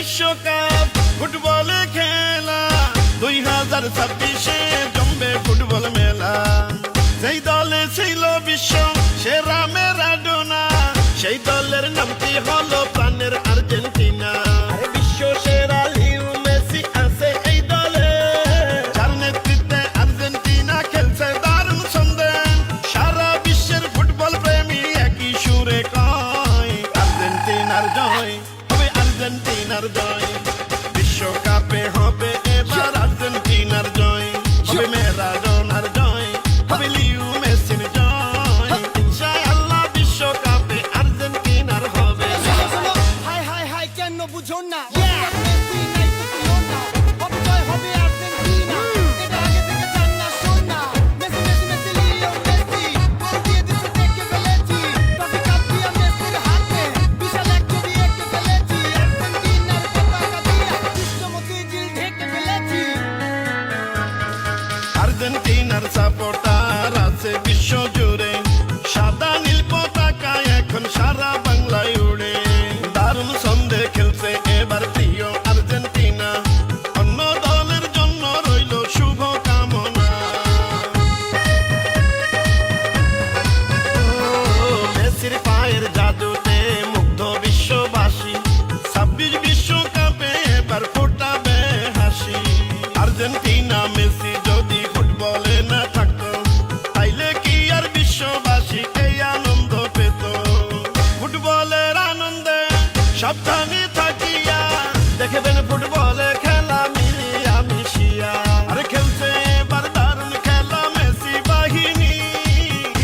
বিশ্বকাপ ফুটবলে খেলা 2026-এ জমবে ফুটবল মেলা। সেই দলে ছিল বিশ্ব সেরা ম্যারাডোনা, সেই দলের নামটি হলো প্রাণের আর্জেন্টিনা। আরে বিশ্ব সেরা লিও মেসি আছে এই দলে, যার নেতৃত্বে আর্জেন্টিনা খেলছে দারুণ ছন্দে। সারা বিশ্বের ফুটবল প্রেমী একই সুরে কয় আর্জেন্টিনার জয় হবে, আর্জেন্টিনার জয়। বিশ্বকাপে হবে এবার আর্জেন্টিনার জয়, হবে ম্যারাডোনার জয়, হবে লিও মেসির জয়। ইনশাআল্লাহ বিশ্বকাপে আর্জেন্টিনার হবে। হাই হাই হাই কেন বুঝো না, মেসি নাই তো তুইও না, অপজয় হবে আর্জেন্টিনা, এটা আগে থেকে জান না শোন না। Messi Messi Messi Leo Messi, goal দিয়ে দিছে দেখে ফেলেছি, ট্রফি কাপ দিয়া মেসির হাতে, বিশাল এক ছবি এঁকে ফেলেছি, আর্জেন্টিনার পতাকা দিয়া বিশ্বমতি জিল ঢেকে ফেলেছি। আর্জেন্টিনার সাপোর্টার আছে বিশ্ব জুড়ে, সাদা নীল পতাকা এখন সারা বাংলায় উড়ে। দারুণ ছন্দে খেলছে এবার প্রিয় আর্জেন্টিনা, অন্য দলের জন্য রইল শুভ কামনা। মেসির পায়ের জাদুতে মুগ্ধ বিশ্ববাসী, 26 বিশ্বকাপে এবার ফোটাবে হাসি। আর্জেন্টিনা মেসি যদি ফুটবলে না থাকতো, তাইলে কি আর বিশ্ববাসী এই আনন্দ পেত? ফুটবলের আনন্দে সাবধানে থাকিয়া দেখবেন ফুটবলে খেলা মিলিয়া মিশিয়া। আরে খেলছে এবার দারুণ খেলা মেসি বাহিনী,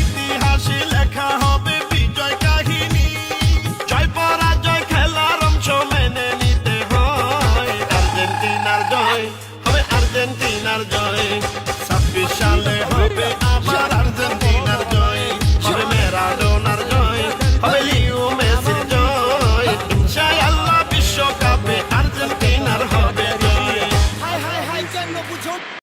ইতিহাসে লেখা হবে বিজয় কাহিনী। জয় পরাজয় খেলার অংশ মেনে নিতে হয়, আর্জেন্টিনার জয় হবে, আর্জেন্টিনার জয়। 26 সালে হবে